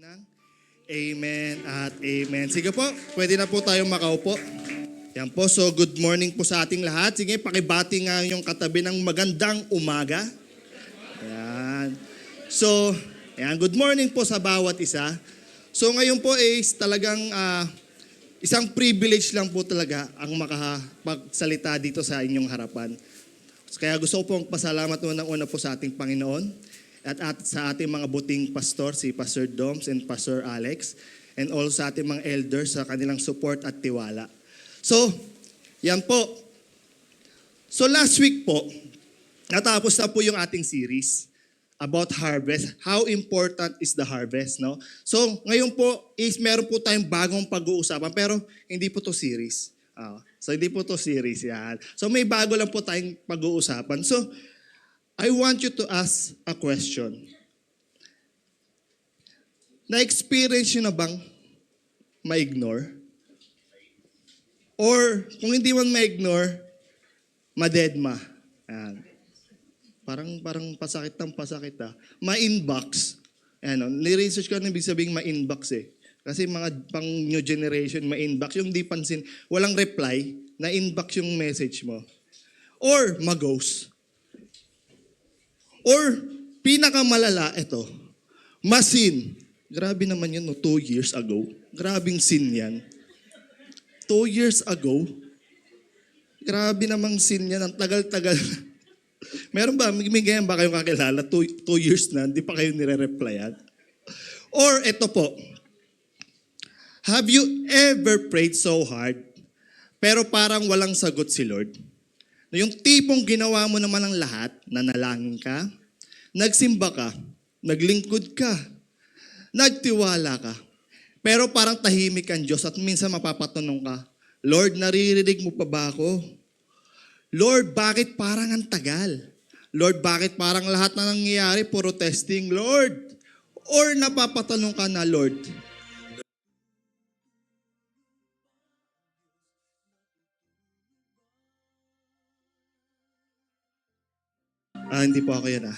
ng amen at amen. Sige po, pwede na po tayong makaupo. Yan po, so good morning po sa ating lahat. Sige, pakibati nga yung katabi ng magandang umaga. Yan. So, yan, good morning po sa bawat isa. So ngayon po is talagang isang privilege lang po talaga ang makapagsalita dito sa inyong harapan. Kaya gusto ko pong pasalamat unang-una po sa ating Panginoon at sa ating mga buting pastor, si Pastor Doms and Pastor Alex, and also sa ating mga elders sa kanilang support at tiwala. So, yan po. So last week po, natapos na po yung ating series about harvest. How important is the harvest, no? So, ngayon po is meron po tayong bagong pag-uusapan, pero hindi po to series. So, hindi po to series yan. So, may bago lang po tayong pag-uusapan. So, I want you to ask a question. Na-experience nyo na bang ma-ignore? Or, kung hindi man ma-ignore, ma-deadma. Yan. Parang pasakit ng pasakit Ma-inbox. Ano, ni-research ko na ibig sabihin ma-inbox eh. Kasi mga pang new generation, ma-inbox. Yung di pansin, walang reply, na-inbox yung message mo. Or ma-ghost. Or pinakamalala, ito, ma-sin. Grabe naman yun, no? 2 years ago. Grabing sin yan. 2 years ago. Grabe namang sin yan. Ang tagal-tagal. Meron ba? May ganyan ba kayong kakilala? 2 years na, hindi pa kayo nire-replyan? Or ito po, have you ever prayed so hard, pero parang walang sagot si Lord? Yung tipong ginawa mo naman ang lahat, nanalangin ka, nagsimba ka, naglingkod ka, nagtiwala ka, pero parang tahimik ang Diyos at minsan mapapatanong ka, Lord, naririnig mo pa ba ako? Lord, bakit parang ang tagal? Lord, bakit parang lahat na nangyayari, puro testing, Lord? Or napapatanong ka na, Lord, hindi po ako yan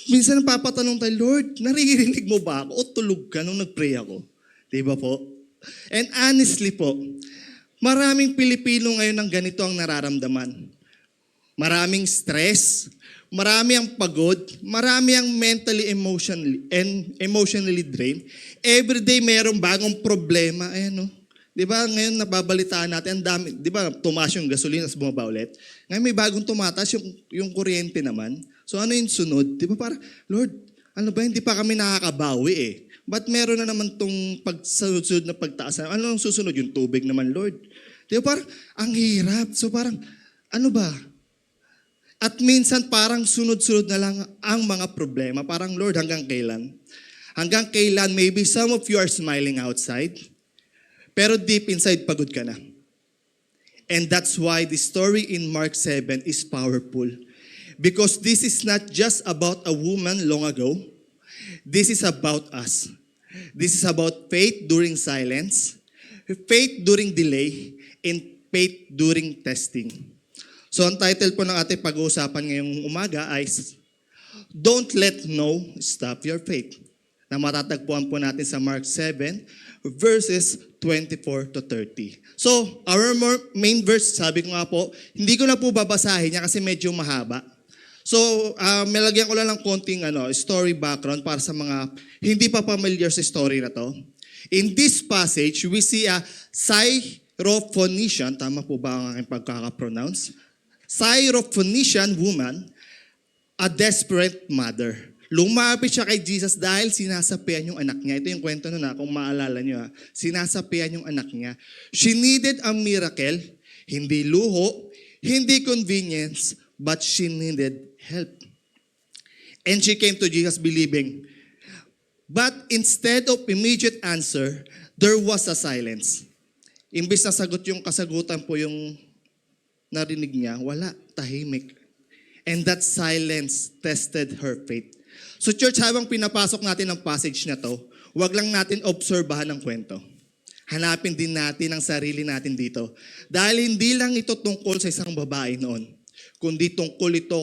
Minsan napapatanong tayo, Lord, naririnig mo ba ako o tulog ka nung nag-pray ako? Di ba po? And honestly po, maraming Pilipino ngayon ng ganito ang nararamdaman. Maraming stress, marami ang pagod, marami ang mentally, emotionally drained. Everyday mayroong bagong problema. Ayan no? Di ba ngayon nababalitaan natin, ang dami, di ba tumaas yung gasolina at bumaba ulit? Ngayon may bagong tumataas yung kuryente naman. So ano yung sunod? Di ba parang, Lord, ano ba, hindi pa kami nakakabawi eh. Ba't meron na naman tong pagsunod na pagtaas? Ano ang susunod? Yung tubig naman, Lord. Di ba parang, ang hirap. So parang, ano ba? At minsan parang sunod-sunod na lang ang mga problema. Parang, Lord, hanggang kailan? Hanggang kailan, maybe some of you are smiling outside, pero deep inside, pagod ka na. And that's why the story in Mark 7 is powerful. Because this is not just about a woman long ago. This is about us. This is about faith during silence, faith during delay, and faith during testing. So ang title po ng ating pag-uusapan ngayong umaga ay Don't Let No Stop Your Faith, na matatagpuan po natin sa Mark 7 verses 24 to 30. So our main verse, sabi ko nga po, hindi ko na po babasahin niya kasi medyo mahaba. So, may lagyan ko lang ng konting story background para sa mga hindi pa familiar sa story na to. In this passage, we see a Syrophoenician, tama po ba ang aking pagkakapronounce? Syrophoenician woman, a desperate mother. Lumapit siya kay Jesus dahil sinasapian yung anak niya. Ito yung kwento nun kung maalala niyo Sinasapian yung anak niya. She needed a miracle, hindi luho, hindi convenience, but she needed help. And she came to Jesus believing. But instead of immediate answer, there was a silence. Imbis na sagot yung kasagutan po yung narinig niya, wala, tahimik. And that silence tested her faith. So church, habang pinapasok natin ang passage na to, wag lang natin obserbahan ang kwento. Hanapin din natin ang sarili natin dito. Dahil hindi lang ito tungkol sa isang babae noon, kundi tungkol ito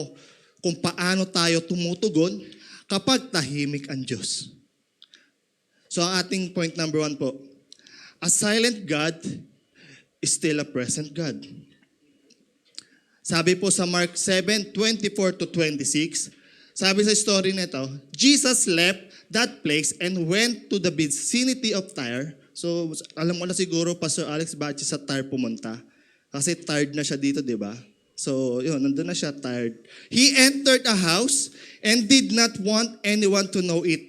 kung paano tayo tumutugon kapag tahimik ang Diyos. So ang ating point number 1 po, a silent God is still a present God. Sabi po sa Mark 7:24 to 26, sabi sa story nito, Jesus left that place and went to the vicinity of Tyre. So alam mo na siguro, Pastor Alex, bakit siya sa Tyre pumunta? Kasi tired na siya dito, di ba? So yun, nandun na siya, tired. He entered a house and did not want anyone to know it.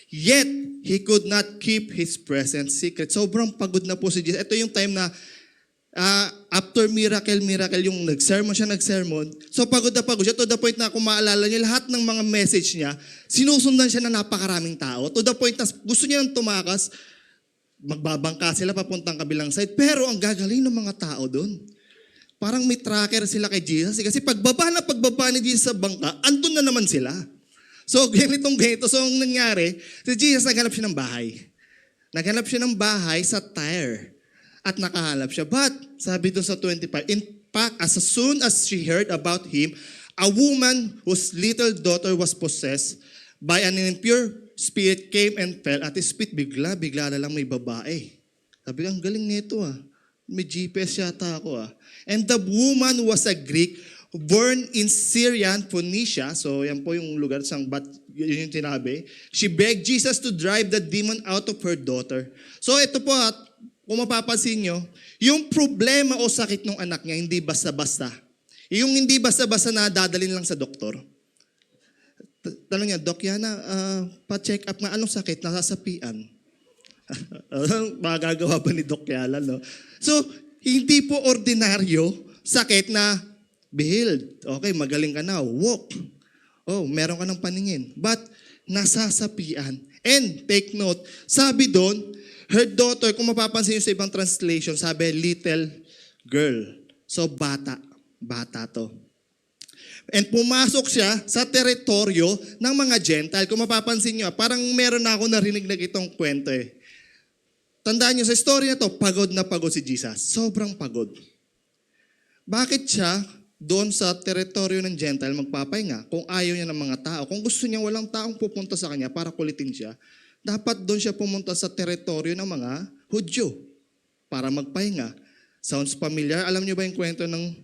Yet, he could not keep his presence secret. Sobrang pagod na po si Jesus. Ito yung time na after miracle, yung nag-sermon. So pagod siya to the point na kung maalala niyo, lahat ng mga message niya, sinusundan siya na napakaraming tao. To the point na gusto niya nang tumakas, magbabangka sila papuntang kabilang side. Pero ang gagaling ng mga tao doon, parang may tracker sila kay Jesus. Kasi pagbaba ni Jesus sa bangka, andun na naman sila. So ganito. So ang nangyari, si Jesus naghanap siya ng bahay. Naghanap siya ng bahay sa Tyre. At nakahanap siya. But, sabi doon sa 25, in fact, as soon as she heard about him, a woman whose little daughter was possessed by an impure spirit came and fell at his feet. Bigla na lang may babae. Sabi, ang galing nito May GPS yata ako And the woman was a Greek born in Syrian Phoenicia. So, yan po yung lugar yun yung tinabi. She begged Jesus to drive the demon out of her daughter. So, ito po kung mapapansin nyo, yung problema o sakit ng anak niya, hindi basta-basta. Yung hindi basta-basta na dadalhin lang sa doktor. Tanong niya, Doc Yana, pa-check up nga, anong sakit? Nasasapian. Magagawa ba ni Doc Yana, no? So, hindi po ordinaryo sakit na beheld. Okay, magaling ka na, walk. Oh, meron ka ng paningin. But, nasasapian. And, take note, sabi doon, her daughter, kung mapapansin nyo sa ibang translation, sabi, little girl. So, bata. Bata to. And pumasok siya sa teritoryo ng mga Gentile. Kung mapapansin nyo, parang meron na ako narinig na itong kwento Tandaan nyo, sa story na to, pagod na pagod si Jesus. Sobrang pagod. Bakit siya doon sa teritoryo ng Gentile magpapahinga kung ayaw niya ng mga tao? Kung gusto niya walang taong pupunta sa kanya para kulitin siya, dapat doon siya pumunta sa teritoryo ng mga Hudyo para magpahinga. Sounds familiar? Alam niyo ba yung kwento ng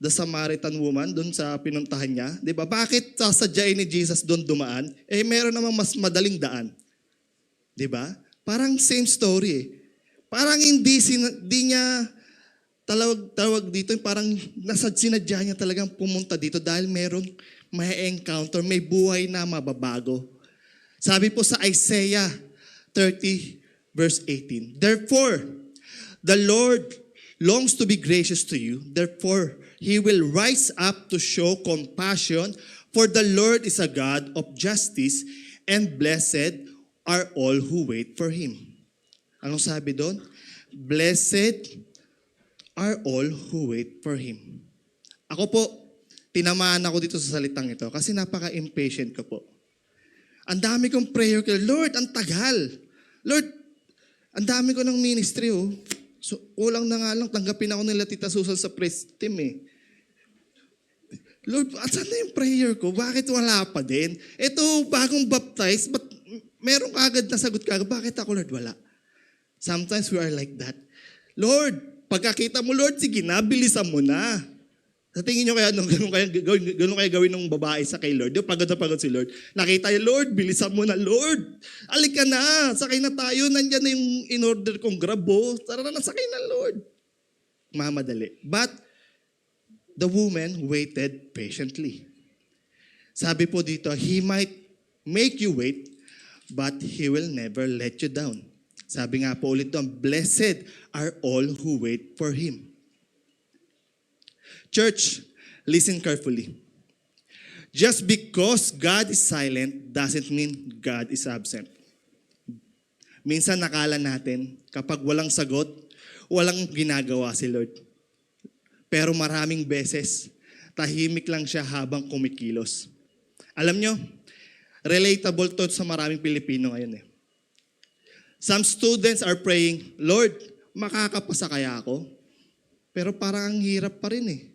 the Samaritan woman doon sa pinuntahan niya? Di ba? Bakit sasadyain ni Jesus doon dumaan? Meron namang mas madaling daan. Di ba? Parang same story Parang hindi niya tawag dito, parang sinadya niya talagang pumunta dito dahil merong may encounter, may buhay na mababago. Sabi po sa Isaiah 30 verse 18, therefore, the Lord longs to be gracious to you. Therefore, He will rise up to show compassion, for the Lord is a God of justice, and blessed are all who wait for Him. Anong sabi doon? Blessed are all who wait for Him. Ako po, tinamaan ako dito sa salitang ito kasi napaka-impatient ko po. Ang dami kong prayer ko, Lord, ang tagal. Lord, ang dami ko ng ministry, So, ulang na nga lang, tanggapin ako nila Tita Susan sa praise team Lord, saan na yung prayer ko? Bakit wala pa din? Ito, bagong baptize, but meron kagad na sagot kagad. Bakit ako, Lord, wala? Sometimes we are like that. Lord, pagkakita mo, Lord, sige na, bilisan mo na. Sa tingin nyo kaya, ganun kaya gawin ng babae sa kay Lord? Yung pagod na pagod si Lord. Nakita niya, Lord, bilisan mo na, Lord. Alika na, sakay na tayo. Nandyan na yung in-order kong grab, Tara na, sakay na, Lord. Mamadali. But, the woman waited patiently. Sabi po dito, He might make you wait, but He will never let you down. Sabi nga po ulit doon, blessed are all who wait for Him. Church, listen carefully. Just because God is silent doesn't mean God is absent. Minsan nakala natin, kapag walang sagot, walang ginagawa si Lord. Pero maraming beses, tahimik lang siya habang kumikilos. Alam nyo, relatable to sa maraming Pilipino ngayon Some students are praying, Lord, makakapasa kaya ako? Pero parang ang hirap pa rin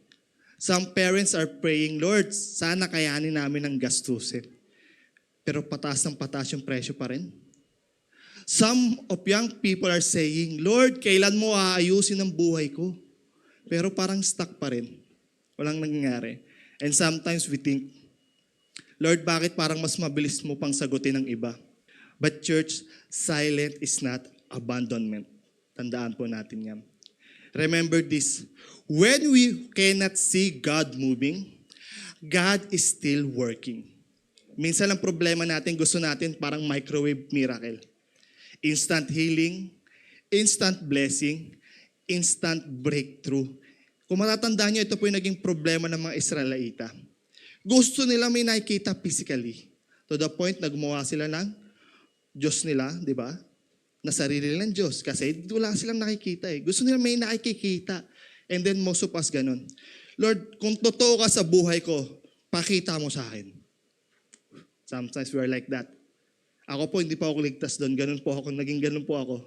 Some parents are praying, Lord, sana kayanin namin ang gastusin. Pero patas ng patas yung presyo pa rin. Some of young people are saying, Lord, kailan mo aayusin ang buhay ko? Pero parang stuck pa rin. Walang nangyayari. And sometimes we think, Lord, bakit parang mas mabilis mo pang sagutin ng iba? But church, silent is not abandonment. Tandaan po natin yan. Remember this, when we cannot see God moving, God is still working. Minsan ang problema natin, gusto natin parang microwave miracle. Instant healing, instant blessing, instant breakthrough. Kung matatandaan nyo, ito po yung naging problema ng mga Israelita. Gusto nila may nakikita physically. To the point na gumawa sila ng Diyos nila, di ba? Na sarili nilang Diyos. Kasi wala silang nakikita eh. Gusto nila may nakikita. And then most of us ganun. Lord, kung totoo ka sa buhay ko, pakita mo sa akin. Sometimes we are like that. Ako po, hindi pa ako ligtas doon. Ganun po ako. Naging ganun po ako.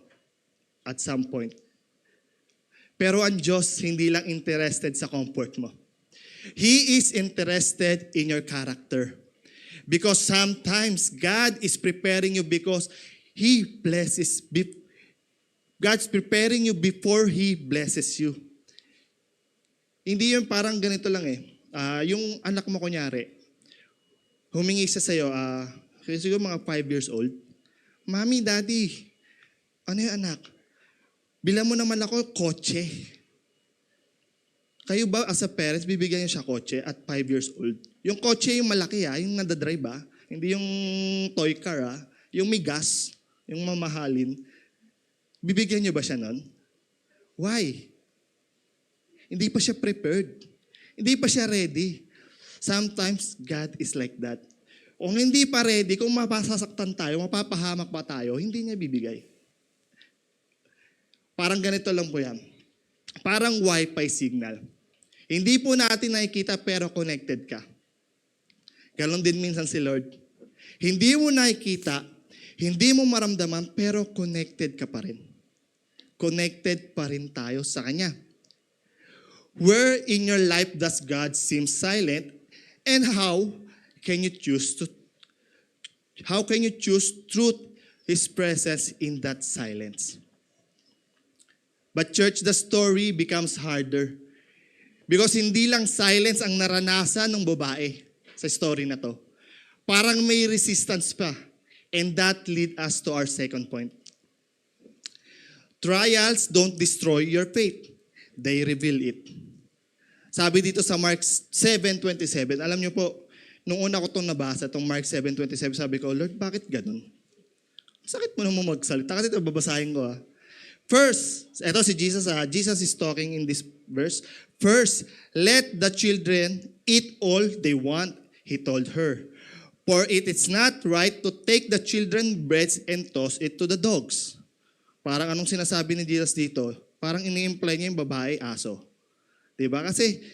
At some point. Pero ang Diyos, hindi lang interested sa comfort mo. He is interested in your character. Because sometimes God is preparing you because He blesses. God's preparing you before He blesses you. Hindi yun parang ganito lang eh. Yung anak mo kunyari, humingi siya sa'yo, siguro mga 5 years old, Mommy, Daddy, ano yung anak? Bilang mo naman ako, kotse. Kayo ba as a parents, bibigyan niyo siya kotse at 5 years old? Yung kotse yung malaki yung nadadrive hindi yung toy car yung may gas, yung mamahalin. Bibigyan niyo ba siya nun? Why? Hindi pa siya prepared. Hindi pa siya ready. Sometimes, God is like that. Kung hindi pa ready, kung mapasasaktan tayo, mapapahamak pa tayo, hindi niya bibigay. Parang ganito lang po yan. Parang Wi-Fi signal. Hindi po natin nakikita pero connected ka. Ganon din minsan si Lord. Hindi mo nakikita, hindi mo maramdaman, pero connected ka pa rin. Connected pa rin tayo sa Kanya. Where in your life does God seem silent, and how can you choose truth, His presence in that silence? But church, the story becomes harder. Because hindi lang silence ang naranasan ng babae sa story na to. Parang may resistance pa. And that lead us to our second point. Trials don't destroy your faith. They reveal it. Sabi dito sa Mark 7:27, alam niyo po, nung una ko itong nabasa, itong Mark 7:27, sabi ko, Lord, bakit ganun? Sakit mo naman magsalita. Kasi ito, babasahin ko First, ito si Jesus, Jesus is talking in this verse. First, let the children eat all they want, He told her. For it is not right to take the children's bread and toss it to the dogs. Parang anong sinasabi ni Jesus dito? Parang ini-imply niya yung babae, aso. Diba? Kasi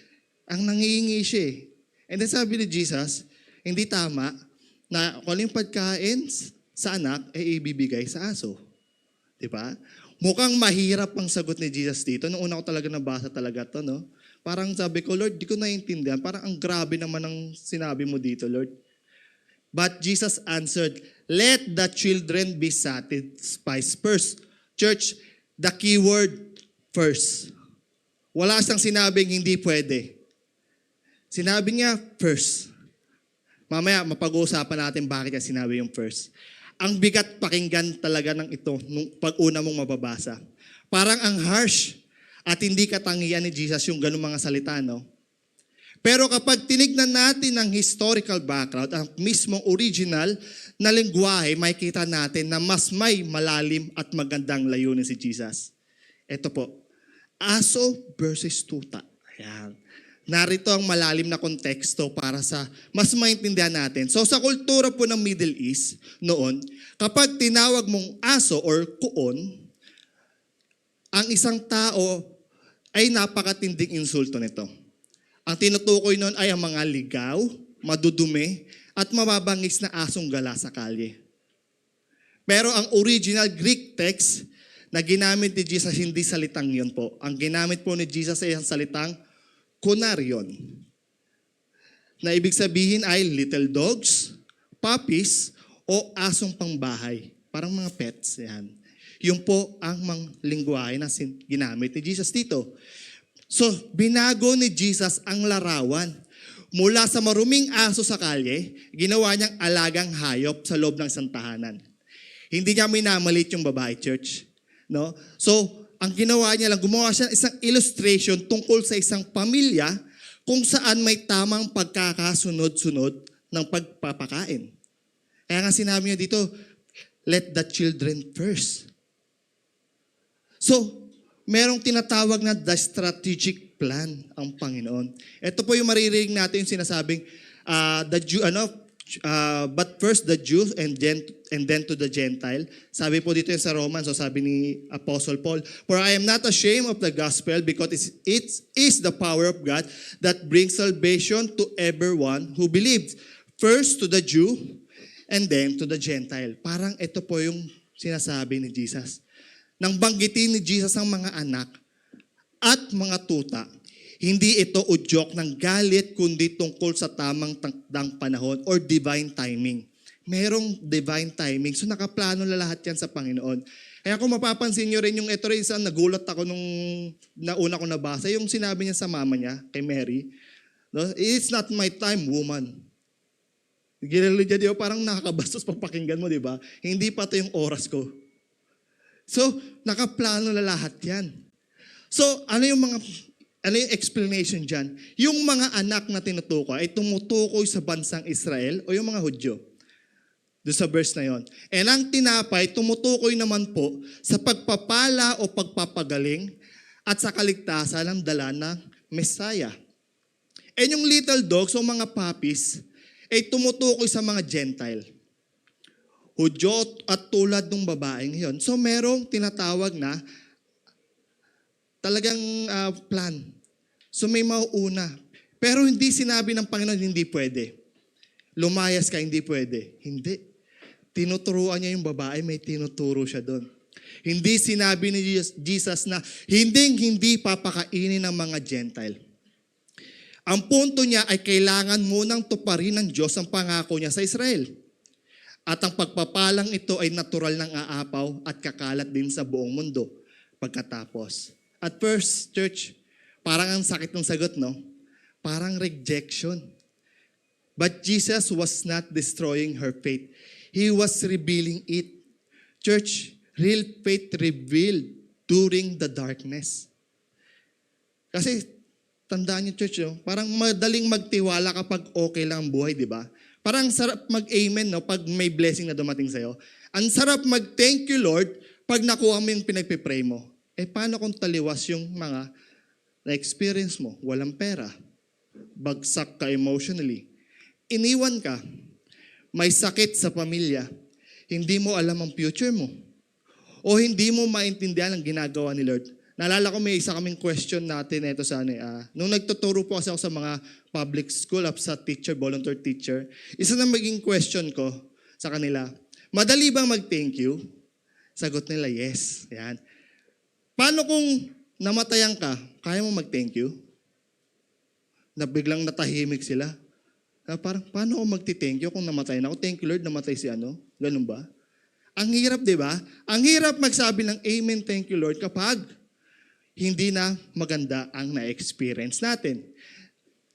ang nangihingi siya And then sabi ni Jesus, hindi tama na kung yung pagkain sa anak ay ibibigay sa aso. Diba? Mukhang mahirap ang sagot ni Jesus dito. Noong una ko talaga nabasa talaga to, no? Parang sabi ko, Lord, di ko naiintindihan. Parang ang grabe naman ang sinabi mo dito, Lord. But Jesus answered, let the children be satisfied first. Church, the key word, first. Wala siyang sinabing hindi pwede. Sinabi niya, first. Mamaya, mapag-uusapan natin bakit niya sinabi yung first. Ang bigat pakinggan talaga ng ito nung pag-una mong mababasa. Parang ang harsh at hindi katangian ni Jesus yung ganung mga salita, no? Pero kapag tinignan natin ang historical background, ang mismong original na lengguwahe, makikita natin na mas may malalim at magandang layunin si Jesus. Ito po, aso versus tuta. Ayan. Narito ang malalim na konteksto para sa mas maintindihan natin. So sa kultura po ng Middle East noon, kapag tinawag mong aso or kuon, ang isang tao ay napakatinding insulto nito. Ang tinutukoy noon ay ang mga ligaw, madudumi, at mababangis na asong gala sa kalye. Pero ang original Greek text na ginamit ni Jesus, hindi salitang yun po. Ang ginamit po ni Jesus ay ang salitang kunarion. Na ibig sabihin ay little dogs, puppies, o asong pangbahay. parang mga pets. Yan. Yung po ang mga lingwahe na ginamit ni Jesus dito. So, binago ni Jesus ang larawan. Mula sa maruming aso sa kalye, ginawa niyang alagang hayop sa loob ng isang tahanan. Hindi niya minamalit yung babae, church. No? So, ang ginawa niya lang, gumawa siya ng isang illustration tungkol sa isang pamilya kung saan may tamang pagkakasunod-sunod ng pagpapakain. Kaya nga sinabi niya dito, let the children first. So, merong tinatawag na the strategic plan ang Panginoon. Ito po yung maririnig natin yung sinasabing, but first the Jews and then to the Gentile. Sabi po dito yung sa Romans, so sabi ni Apostle Paul, for I am not ashamed of the gospel because it is the power of God that brings salvation to everyone who believes. First to the Jew and then to the Gentile. Parang ito po yung sinasabi ni Jesus. Nang banggitin ni Jesus ang mga anak at mga tuta, hindi ito udyok ng galit kundi tungkol sa tamang takdang panahon or divine timing. Merong divine timing. So nakaplano na lahat yan sa Panginoon. Kaya kung mapapansin nyo rin yung ito rin isang nagulat ako nung nauna ko nabasa, yung sinabi niya sa mama niya, kay Mary, no? It's not my time, woman. Ginalo niya, di ba? Parang nakakabastos papakinggan mo, di ba? Hindi pa ito yung oras ko. So, nakaplano na lahat yan. So, ano yung explanation dyan? Yung mga anak na tinutukoy ay tumutukoy sa bansang Israel o yung mga Hudyo. Doon sa verse na yon. And ang tinapay, tumutukoy naman po sa pagpapala o pagpapagaling at sa kaligtasan ng dala ng Messiah. And yung little dogs o mga puppies ay tumutukoy sa mga Gentile. Hudyo at tulad ng babaeng yon. So merong tinatawag na talagang plan. So may mauuna. Pero hindi sinabi ng Panginoon, hindi pwede. Lumayas ka, hindi pwede. Hindi. Tinuturuan niya yung babae, may tinuturo siya doon. Hindi sinabi ni Jesus na hindi papakainin ng mga Gentile. Ang punto niya ay kailangan munang tuparin ng Diyos ang pangako niya sa Israel. At ang pagpapalang ito ay natural ng aapaw at kakalat din sa buong mundo pagkatapos. At first, church, parang ang sakit ng sagot, no? Parang rejection. But Jesus was not destroying her faith. He was revealing it. Church, real faith revealed during the darkness. Kasi, tandaan niyo, church, parang madaling magtiwala kapag okay lang ang buhay, di ba? Parang sarap mag-amen, no? Pag may blessing na dumating sa'yo. Ang sarap mag-thank you, Lord, pag nakuha mo yung pinagpipray mo. Eh, paano kung taliwas yung mga na-experience mo? Walang pera. Bagsak ka emotionally. Iniwan ka. May sakit sa pamilya. Hindi mo alam ang future mo. O hindi mo maintindihan ang ginagawa ni Lord. Naalala ko may isa kaming question natin ito sa nung nagtuturo po kasi ako sa mga public school up sa teacher, volunteer teacher, isa na maging question ko sa kanila, madali bang mag-thank you? Sagot nila, yes. Yan. Paano kung namatayan ka, kaya mo mag-thank you? Na biglang natahimik sila. Parang, paano ako magti-thank you kung namatay na ako? Thank you Lord, namatay si ano? Ganun ba? Ang hirap, di ba? Ang hirap magsabi ng amen, thank you Lord, kapag hindi na maganda ang na-experience natin.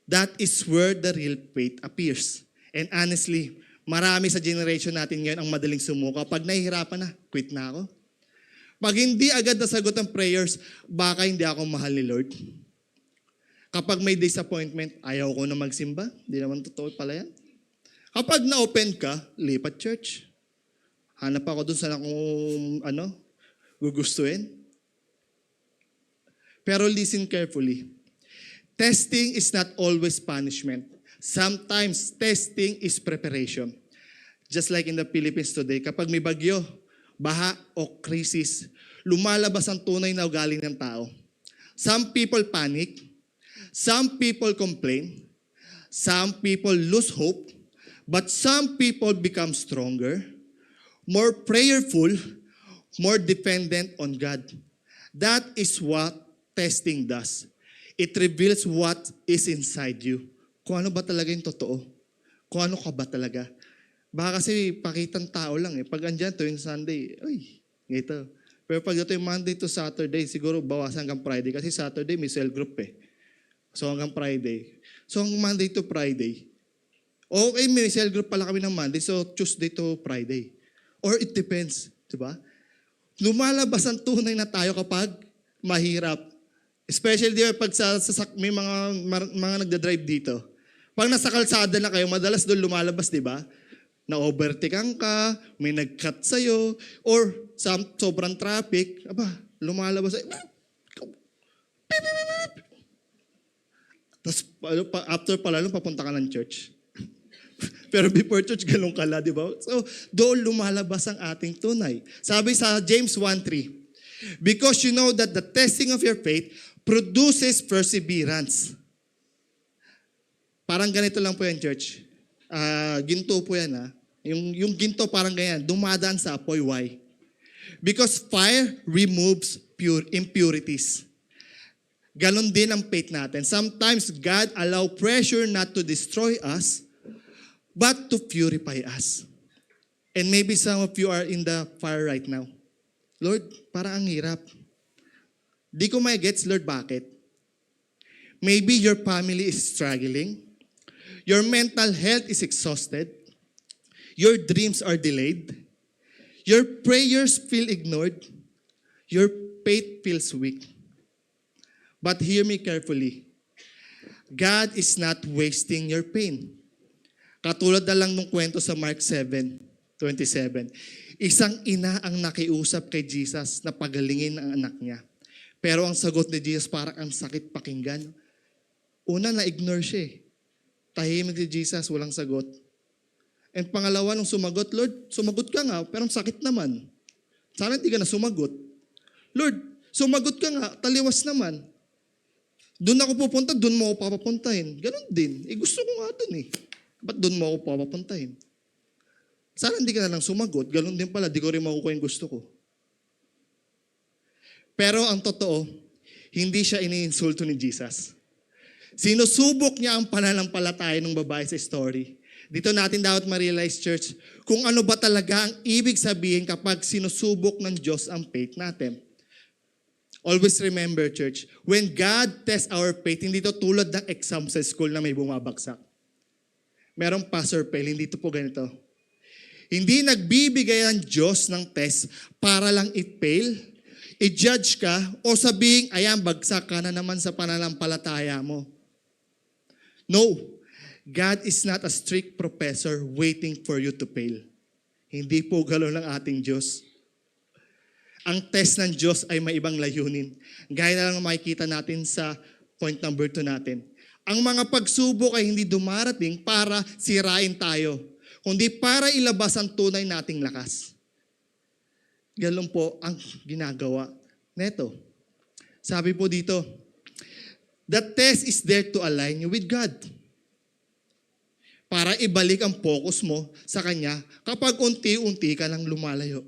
That is where the real faith appears. And honestly, marami sa generation natin ngayon ang madaling sumuko. Pag nahihirapan na, quit na ako. Pag hindi agad nasagot ang prayers, baka hindi ako mahal ni Lord. Kapag may disappointment, ayaw ko na magsimba. Hindi naman totoo pala yan. Kapag na-open ka, lipat church. Hanap ako dun sa kung gugustuhin. Pero listen carefully. Testing is not always punishment. Sometimes testing is preparation. Just like in the Philippines today, kapag may bagyo, baha o krisis, lumalabas ang tunay na ugali ng tao. Some people panic. Some people complain. Some people lose hope. But some people become stronger, more prayerful, more dependent on God. That is what testing does. It reveals what is inside you. Kung ano ba talaga yung totoo. Kung ano ka ba talaga. Baka kasi pakitang tao lang eh. Pag andyan tuwing Sunday, ay, ito. Pero pag ito yung Monday to Saturday, siguro bawasan hanggang Friday. Kasi Saturday may cell group eh. So hanggang Friday. So hanggang Monday to Friday. Okay, may cell group pala kami ng Monday, so Tuesday to Friday. Or it depends, di ba? Lumalabas ang tunay na tayo kapag mahirap. Especially di ba, pag may mga nagda-drive dito. Pag nasa kalsada na kayo, madalas doon lumalabas, di ba? Na-overtakean ka, may nag-cut sa'yo, or sobrang traffic, lumalabas sa'yo. Tapos after pala, papunta ka ng church. Pero before church, galong kala, di ba? So, doon lumalabas ang ating tunay. Sabi sa James 1:3, because you know that the testing of your faith produces perseverance. Parang ganito lang po yan, church. Ginto po yan, ha? Yung ginto parang ganyan, dumadaan sa apoy. Why? Because fire removes impurities. Ganon din ang faith natin. Sometimes God allow pressure not to destroy us, but to purify us. And maybe some of you are in the fire right now. Lord, parang ang hirap. Di ko may gets, Lord, bakit? Maybe your family is struggling. Your mental health is exhausted. Your dreams are delayed. Your prayers feel ignored. Your faith feels weak. But hear me carefully. God is not wasting your pain. Katulad na lang nung kwento sa Mark 7:27. Isang ina ang nakiusap kay Jesus na pagalingin ang anak niya. Pero ang sagot ni Jesus parang ang sakit pakinggan. Una, na-ignore siya eh. Tahimik si Jesus, walang sagot. And pangalawa, nung sumagot, Lord, sumagot ka nga, pero ang sakit naman. Sana hindi ka na sumagot. Lord, sumagot ka nga, taliwas naman. Doon ako pupunta, doon mo ako papapuntahin. Ganon din. Gusto ko nga doon eh. Ba't doon mo ako papapuntahin? Sana hindi ka na lang sumagot. Ganon din pala, di ko rin makukuha yung gusto ko. Pero ang totoo, hindi siya iniinsulto ni Jesus. Sinusubok niya ang pananampalataya ng babae sa story. Dito natin dapat ma-realize, church, kung ano ba talaga ang ibig sabihin kapag sinusubok ng Diyos ang faith natin. Always remember, church, when God tests our faith, hindi to tulad ng exam sa school na may bumabagsak. Merong pass or fail, hindi ito po ganito. Hindi nagbibigay ang Diyos ng test para lang i-fail, i-judge ka, o sabihin, ayan, bagsak ka na naman sa pananampalataya mo. No, God is not a strict professor waiting for you to fail. Hindi po gano'n ang ating Diyos. Ang test ng Diyos ay may ibang layunin. Gaya na lang makikita natin sa point number 2 natin. Ang mga pagsubok ay hindi dumarating para sirain tayo, kundi para ilabas ang tunay nating lakas. Ganun po ang ginagawa neto. Sabi po dito, the test is there to align you with God. Para ibalik ang focus mo sa Kanya kapag unti-unti ka lang lumalayo.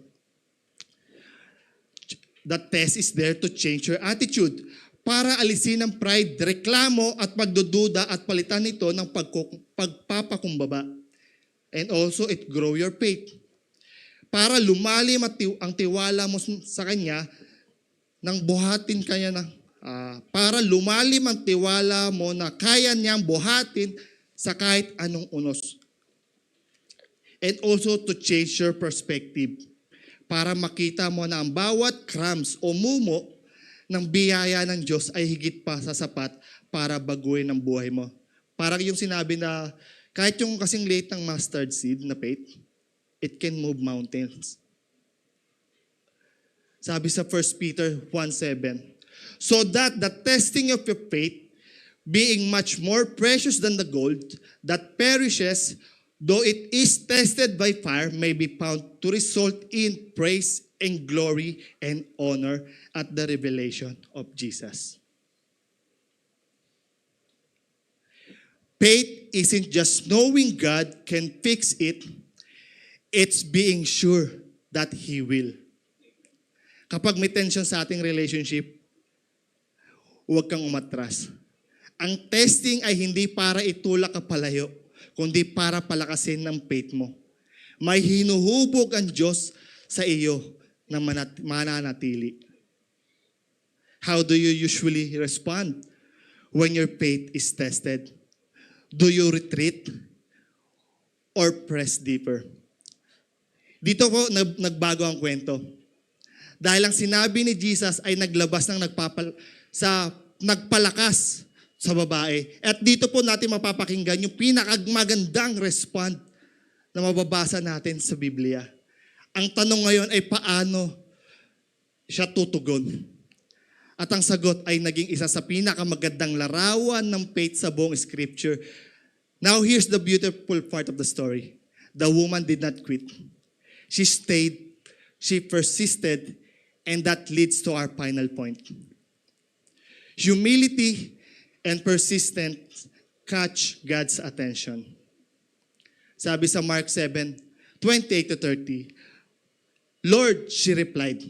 The test is there to change your attitude para alisin ang pride, reklamo at pagdududa at palitan ito ng pagpapakumbaba. And also, it grow your faith. Para lumalim ang tiwala mo sa Kanya nang buhatin kanya para lumalim ang tiwala mo na kaya niyang buhatin sa kahit anong unos. And also to change your perspective. Para makita mo na ang bawat crumbs o mumo ng biyaya ng Diyos ay higit pa sa sapat para baguhin ang buhay mo. Parang yung sinabi na kahit yung kasing liit ng mustard seed na faith, it can move mountains. Sabi sa 1 Peter 1:7, so that the testing of your faith, being much more precious than the gold that perishes, though it is tested by fire, may be found to result in praise and glory and honor at the revelation of Jesus. Faith isn't just knowing God can fix it, it's being sure that He will. Kapag may tension sa ating relationship, huwag kang umatras. Ang testing ay hindi para itulak ka palayo, kundi para palakasin ng faith mo. May hinuhubog ang Diyos sa iyo na mananatili. How do you usually respond when your faith is tested? Do you retreat or press deeper? Dito po nagbago ang kwento. Dahil ang sinabi ni Jesus ay naglabas ng nagpalakas sa babae. At dito po natin mapapakinggan yung pinakamagandang respond na mababasa natin sa Biblia. Ang tanong ngayon ay paano siya tutugon? At ang sagot ay naging isa sa pinakamagandang larawan ng faith sa buong scripture. Now here's the beautiful part of the story. The woman did not quit. She stayed, she persisted, and that leads to our final point. Humility and persistence catch God's attention. Sabi sa Mark 7:28-30, Lord, she replied,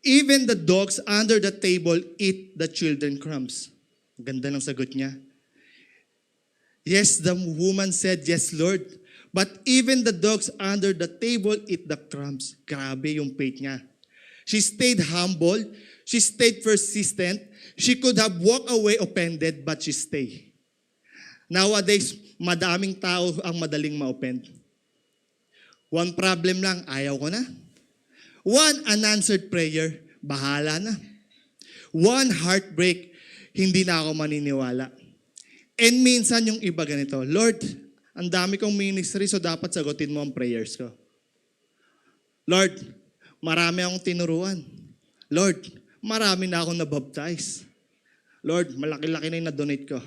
even the dogs under the table eat the children crumbs. Ganda ng sagot niya. Yes, the woman said, yes, Lord. But even the dogs under the table eat the crumbs. Grabe yung faith niya. She stayed humble. She stayed persistent. She could have walked away offended, but she stayed. Nowadays, madaming tao ang madaling ma-offend. One problem lang, ayaw ko na. One unanswered prayer, bahala na. One heartbreak, hindi na ako maniniwala. And minsan yung iba ganito, Lord, ang dami kong ministry so dapat sagutin mo ang prayers ko. Lord, marami akong tinuruan. Lord, marami na akong nabaptize. Lord, malaki-laki na yung na-donate ko.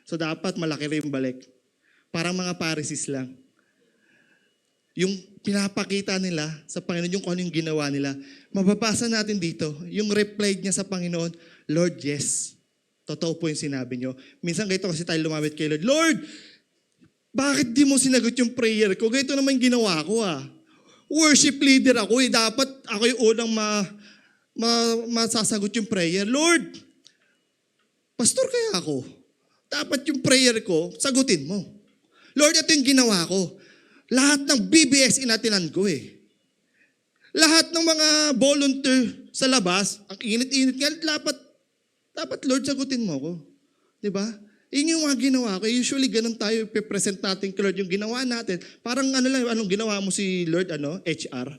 So dapat malaki rin yung balik. Parang mga Pharisees lang. Yung pinapakita nila sa Panginoon, yung kung ano yung ginawa nila. Mababasa natin dito, yung reply niya sa Panginoon, Lord, yes. Totoo po yung sinabi niyo. Minsan ganito kasi tayo lumapit kay Lord, Lord, bakit di mo sinagot yung prayer ko? Ganito naman ginawa ko Worship leader ako Dapat ako yung unang masasagot yung prayer. Lord, pastor kaya ako. Dapat yung prayer ko, sagutin mo. Lord, ito yung ginawa ko. Lahat ng BBS inatinan ko Lahat ng mga volunteer sa labas, ang init-init nga, dapat Lord, sagutin mo ako. Diba? Yun yung mga ginawa ko. Usually, ganun tayo, ipipresent natin kay Lord yung ginawa natin. Parang anong ginawa mo si Lord, HR?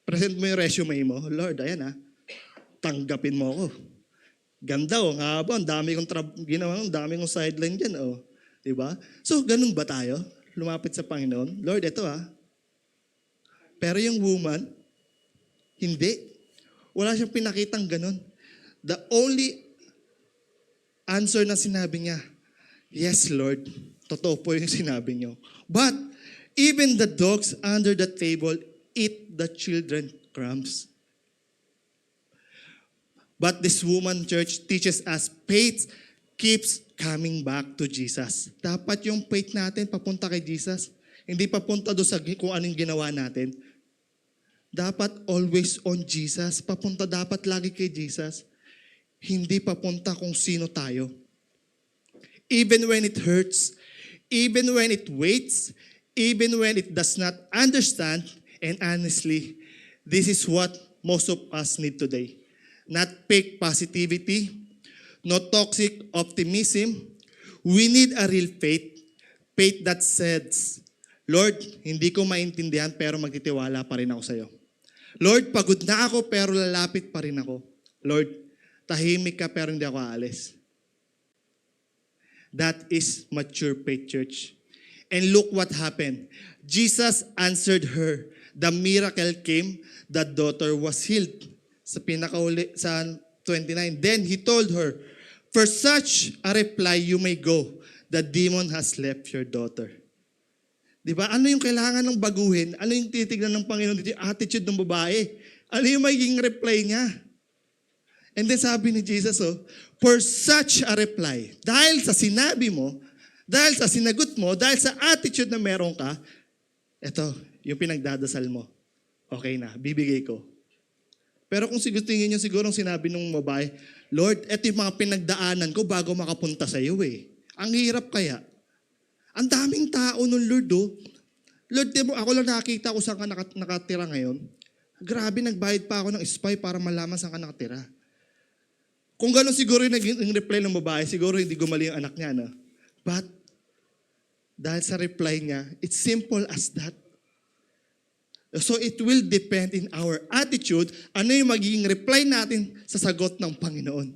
Present mo yung resume mo. Lord, ayan tanggapin mo ako. Ganda nga ba? Ang dami kong ginawa, ang dami kong sideline dyan. Diba? So, ganun ba tayo? Lumapit sa Panginoon. Lord, ito Pero yung woman, hindi. Wala siyang pinakitang ganun. The only answer na sinabi niya, yes, Lord. Totoo po yung sinabi niyo. But, even the dogs under the table eat the children crumbs. But this woman, church, teaches us faith keeps coming back to Jesus. Dapat yung faith natin papunta kay Jesus. Hindi papunta doon sa kung anong ginawa natin. Dapat always on Jesus. Papunta dapat lagi kay Jesus. Hindi papunta kung sino tayo. Even when it hurts, even when it waits, even when it does not understand, and honestly, this is what most of us need today. Not fake positivity, no toxic optimism. We need a real faith. Faith that says, Lord, hindi ko maintindihan pero magtitiwala pa rin ako sa iyo. Lord, pagod na ako pero lalapit pa rin ako. Lord, tahimik ka pero hindi ako aalis. That is mature faith, church. And look what happened. Jesus answered her. The miracle came. The daughter was healed. Sa pinakauli, sa 29. Then he told her, for such a reply, you may go. The demon has left your daughter. Diba? Ano yung kailangan ng baguhin? Ano yung titignan ng Panginoon dito? Yung attitude ng babae. Ano yung magiging reply niya? And then sabi ni Jesus, for such a reply, dahil sa sinabi mo, dahil sa sinagot mo, dahil sa attitude na meron ka, ito, yung pinagdadasal mo. Okay na, bibigay ko. Pero kung tingin nyo siguro sinabi ng babae, Lord, ito yung mga pinagdaanan ko bago makapunta sa iyo Ang hirap kaya. Ang daming tao nun, Lord, Lord, di mo, ako lang nakakita ko saan ka nakatira ngayon. Grabe, nagbayad pa ako ng spy para malaman saan ka nakatira. Kung gano'n siguro yung naging reply ng babae, siguro hindi gumali yung anak niya, no? But, dahil sa reply niya, it's simple as that. So it will depend in our attitude, ano yung magiging reply natin sa sagot ng Panginoon.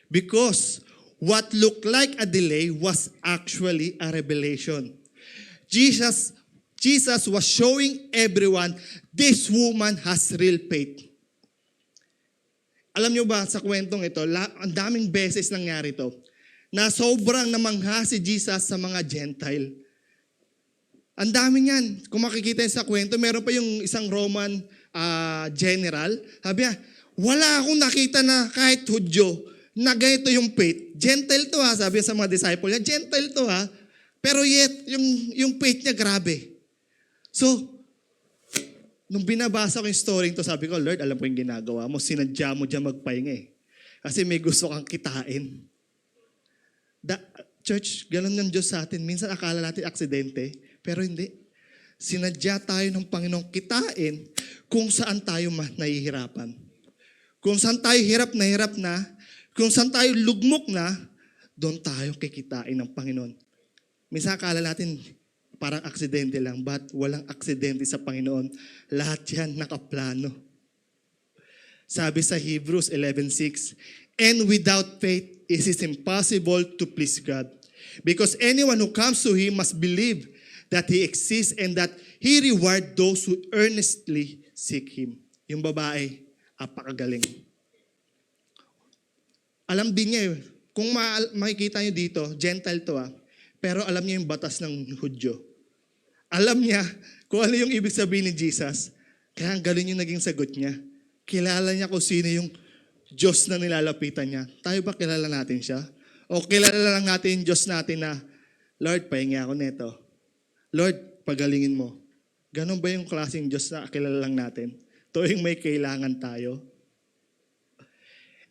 Because what looked like a delay was actually a revelation. Jesus was showing everyone, this woman has real faith. Alam nyo ba sa kwentong ito, ang daming beses nangyari ito, na sobrang namangha si Jesus sa mga Gentile. Ang dami niyan. Kung makikita sa kwento, meron pa yung isang Roman general. Sabi niya, wala akong nakita na kahit Hudyo na ganito yung faith. Gentile to ha, sabi niya sa mga disciple niya, Gentile to ha. Pero yet, yung faith niya grabe. So, nung binabasa ko yung story to, sabi ko, Lord, alam ko yung ginagawa mo. Sinadya mo dyan magpahinga eh. Kasi may gusto kang kitain. Church, ganun ng Diyos sa atin. Minsan akala natin aksidente, pero hindi. Sinadya tayo ng Panginoong kitain kung saan tayo nahihirapan. Kung saan tayo hirap na, kung saan tayo lugmok na, doon tayo kikitain ng Panginoon. Minsan akala natin parang aksidente lang, but walang aksidente sa Panginoon. Lahat yan nakaplano. Sabi sa Hebrews 11:6, and without faith, it is impossible to please God. Because anyone who comes to Him must believe that He exists and that He rewards those who earnestly seek Him. Yung babae, apakagaling. Alam din niya, kung makikita niyo dito, Gentile to pero alam niya yung batas ng Hudyo. Alam niya kung ano yung ibig sabihin ni Jesus. Kaya ang galing yung naging sagot niya. Kilala niya kung sino yung Diyos na nilalapitan niya. Tayo ba kilala natin siya? O kilala lang natin yung Diyos natin na, Lord, pahingi ako neto. Lord, pagalingin mo. Ganon ba yung klaseng Diyos na kilala lang natin? Tuwing may kailangan tayo.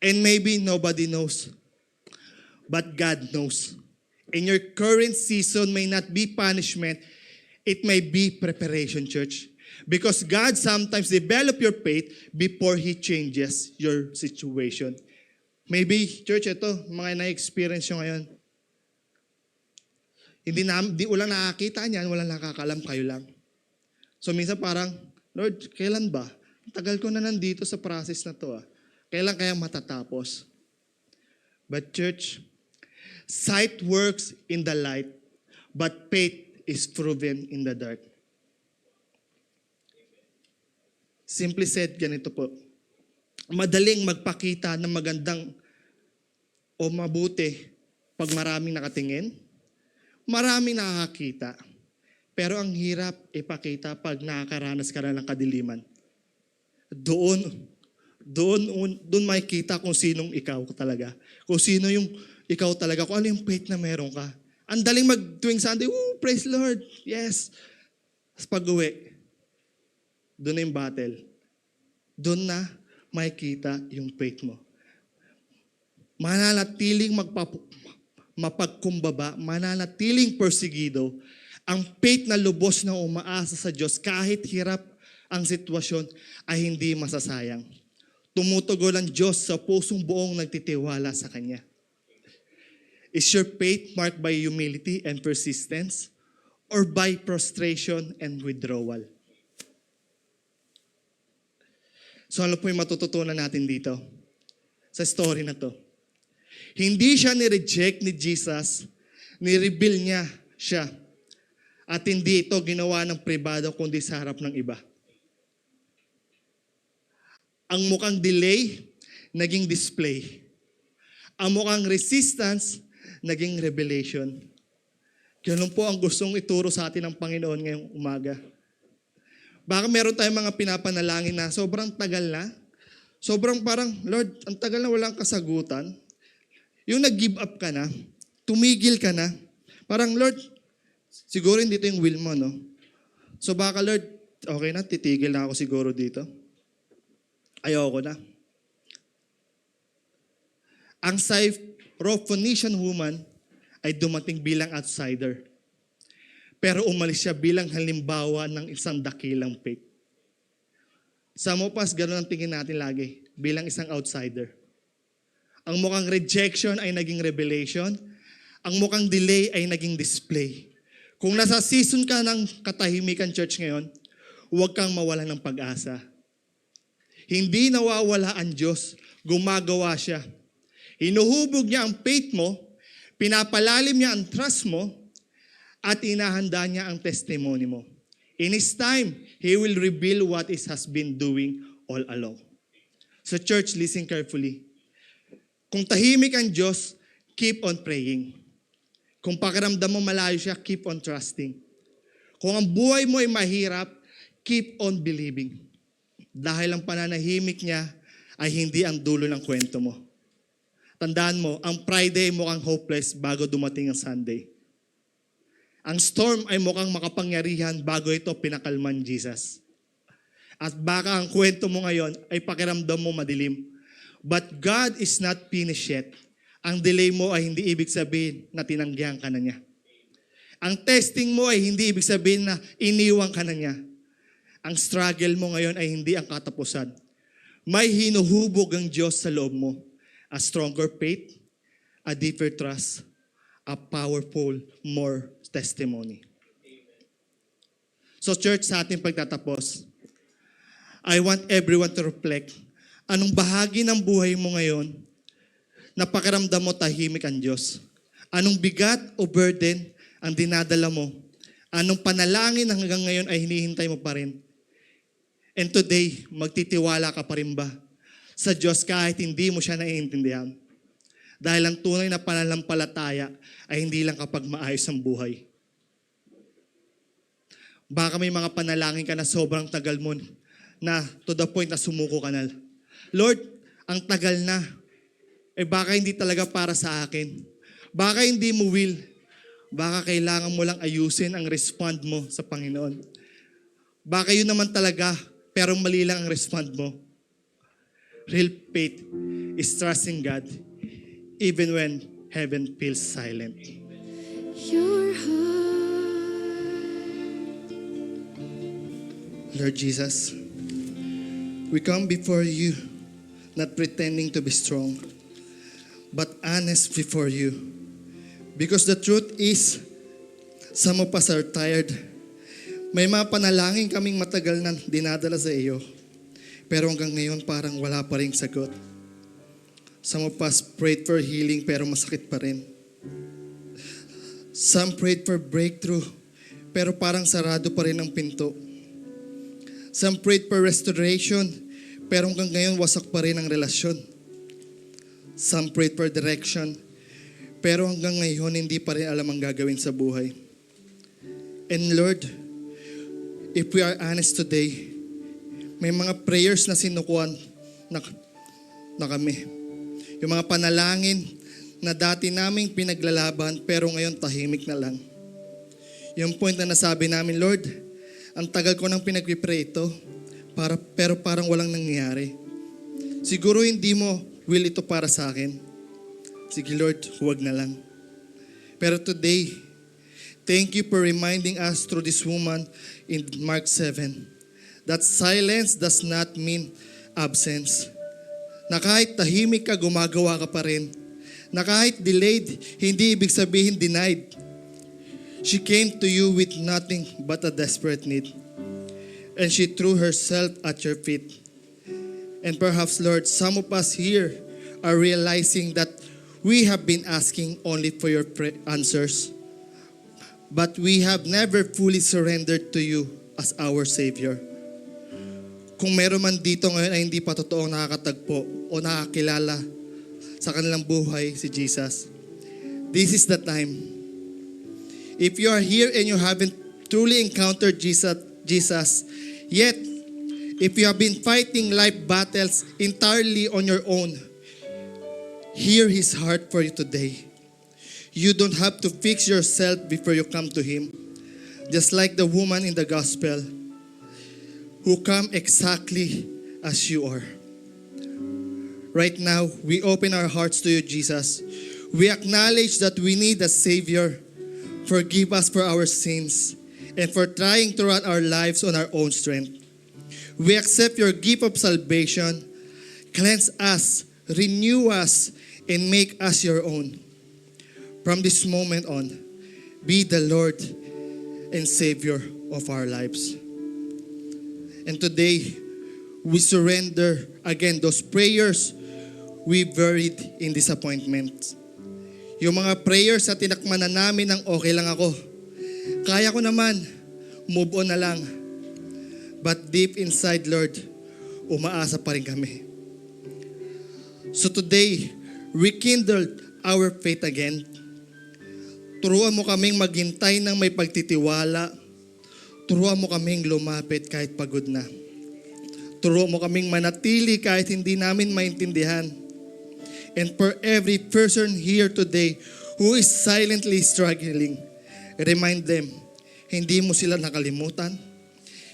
And maybe nobody knows, but God knows. In your current season may not be punishment, it may be preparation, church. Because God sometimes develop your faith before He changes your situation. Maybe, church, ito, mga na-experience nyo ngayon. Hindi walang nakakita niyan, walang nakakalam, kayo lang. So minsan parang, Lord, kailan ba? Tagal ko na nandito sa process na to. Kailan kaya matatapos? But church, sight works in the light, but faith is proven in the dark. Simply said, ganito po. Madaling magpakita ng magandang o mabuti pag maraming nakatingin. Maraming nakakita. Pero ang hirap ipakita pag nakakaranas ka na ng kadiliman. Doon makikita kung sinong ikaw talaga. Kung sino yung ikaw talaga. Kung ano yung faith na meron ka. Ang daling tuwing Sunday, praise Lord, yes. Tapos pag-uwi, doon na yung battle. Doon na makikita yung faith mo. Mananatiling mapagkumbaba, mananatiling perseguido, ang faith na lubos na umaasa sa Diyos kahit hirap ang sitwasyon ay hindi masasayang. Tumutugol ang Diyos sa pusong buong nagtitiwala sa Kanya. Is your faith marked by humility and persistence or by prostration and withdrawal? So ano po yung matututunan natin dito sa story na to? Hindi siya ni-reject ni Jesus, ni-reveal niya siya. At hindi ito ginawa ng pribado kundi sa harap ng iba. Ang mukhang delay, naging display. Ang mukhang resistance, naging revelation. Ganun po ang gustong ituro sa atin ng Panginoon ngayong umaga. Baka meron tayong mga pinapanalangin na sobrang tagal na. Sobrang parang, Lord, ang tagal na walang kasagutan. Yung nag-give up ka na, tumigil ka na. Parang, Lord, siguro hindi ito yung will mo, no? So baka, Lord, okay na, titigil na ako siguro dito. Ayoko na. Ang Syrophoenician woman ay dumating bilang outsider. pero umalis siya bilang halimbawa ng isang dakilang faith. Sa Mopas, gano'n ang tingin natin lagi, bilang isang outsider. Ang mukhang rejection ay naging revelation. Ang mukhang delay ay naging display. Kung nasa season ka ng katahimikan church ngayon, huwag kang mawala ng pag-asa. Hindi nawawala ang Diyos, gumagawa siya. Hinuhubog niya ang faith mo, pinapalalim niya ang trust mo, at inahanda niya ang testimony mo. In His time, He will reveal what He has been doing all along. So church, listen carefully. Kung tahimik ang Diyos, keep on praying. Kung pakiramdam mo malayo siya, keep on trusting. Kung ang buhay mo ay mahirap, keep on believing. Dahil ang pananahimik niya ay hindi ang dulo ng kwento mo. Tandaan mo, ang Friday mukhang hopeless bago dumating ang Sunday. Ang storm ay mukhang makapangyarihan bago ito pinakalman Jesus. At baka ang kwento mo ngayon ay pakiramdam mo madilim. But God is not finished yet. Ang delay mo ay hindi ibig sabihin na tinanggihan ka na niya. Ang testing mo ay hindi ibig sabihin na iniwan ka na niya. Ang struggle mo ngayon ay hindi ang katapusan. May hinuhubog ang Diyos sa loob mo. A stronger faith, a deeper trust, a powerful, more testimony. So church, sa ating pagtatapos, I want everyone to reflect. Anong bahagi ng buhay mo ngayon na pakiramdam mo tahimik ang Diyos? Anong bigat o burden ang dinadala mo? Anong panalangin hanggang ngayon ay hinihintay mo pa rin? And today, magtitiwala ka pa rin ba sa Diyos kahit hindi mo siya naiintindihan? Dahil ang tunay na pananampalataya ay hindi lang kapag maayos ang buhay. Baka may mga panalangin ka na sobrang tagal mo na to the point na sumuko ka na. Lord, ang tagal na. Baka hindi talaga para sa akin. Baka hindi mo will. Baka kailangan mo lang ayusin ang respond mo sa Panginoon. Baka yun naman talaga, pero mali lang ang respond mo. Real faith is trusting God even when heaven feels silent. Your heart. Lord Jesus, we come before you, not pretending to be strong, but honest before you. Because the truth is, some of us are tired. May mga panalangin kaming matagal na dinadala sa iyo, pero hanggang ngayon parang wala pa rin sagot. Some of us prayed for healing pero masakit pa rin. Some prayed for breakthrough pero parang sarado pa rin ang pinto. Some prayed for restoration pero hanggang ngayon wasak pa rin ang relasyon. Some prayed for direction pero hanggang ngayon hindi pa rin alam ang gagawin sa buhay. And Lord, if we are honest today, may mga prayers na sinukuan na kami. Yung mga panalangin na dati naming pinaglalaban pero ngayon tahimik na lang. Yung point na nasabi namin, Lord, ang tagal ko nang pinagpipray ito pero parang walang nangyayari. Siguro hindi mo will ito para sa akin. Sige Lord, huwag na lang. Pero today, thank you for reminding us through this woman in Mark 7 that silence does not mean absence. Na kahit tahimik ka, gumagawa ka pa rin. Na kahit delayed, hindi ibig sabihin denied. She came to you with nothing but a desperate need. And she threw herself at your feet. And perhaps, Lord, some of us here are realizing that we have been asking only for your answers. But we have never fully surrendered to you as our Savior. Kung meron man dito ngayon ay hindi pa totoong nakakatagpo o nakakilala sa kanilang buhay si Jesus, this is the time. If you are here and you haven't truly encountered Jesus yet, if you have been fighting life battles entirely on your own, hear His heart for you today. You don't have to fix yourself before you come to Him. Just like the woman in the gospel, who come exactly as you are. Right now, we open our hearts to you, Jesus. We acknowledge that we need a Savior Forgive us for our sins and for trying to run our lives on our own strength. We accept your gift of salvation. Cleanse us, renew us, and make us your own. From this moment on, be the Lord and Savior of our lives. And today, we surrender again those prayers we buried in disappointment. Yung mga prayers na tinakman na namin ng okay lang ako. Kaya ko naman, move on na lang. But deep inside, Lord, umaasa pa rin kami. So today, rekindle our faith again. Turuan mo kaming maghintay ng may pagtitiwala. Turuan mo kaming lumapit kahit pagod na. Turuan mo kaming manatili kahit hindi namin maintindihan. And for every person here today who is silently struggling, remind them, hindi mo sila nakalimutan,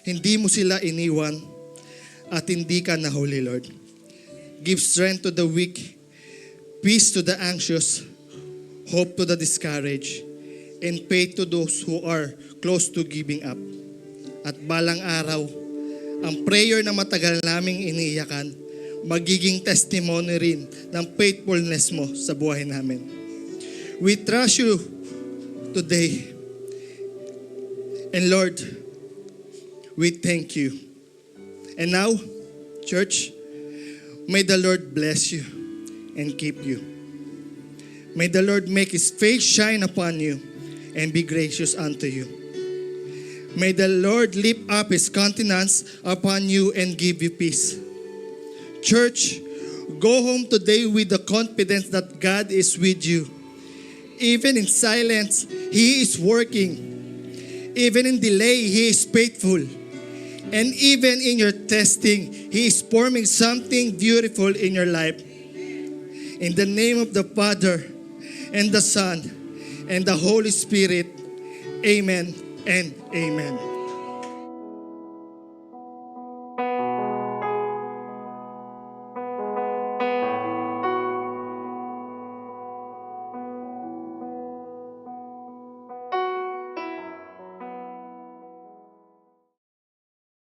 hindi mo sila iniwan, at hindi ka nahuli, Lord. Give strength to the weak, peace to the anxious, hope to the discouraged, and faith to those who are close to giving up. At balang araw, ang prayer na matagal naming iniiyakan, magiging testimony rin ng faithfulness mo sa buhay namin. We trust you today. And Lord, we thank you. And now, church, may the Lord bless you and keep you. May the Lord make His face shine upon you and be gracious unto you. May the Lord lift up His countenance upon you and give you peace. Church, go home today with the confidence that God is with you. Even in silence, He is working. Even in delay, He is faithful. And even in your testing, He is forming something beautiful in your life. In the name of the Father, and the Son, and the Holy Spirit, amen and amen.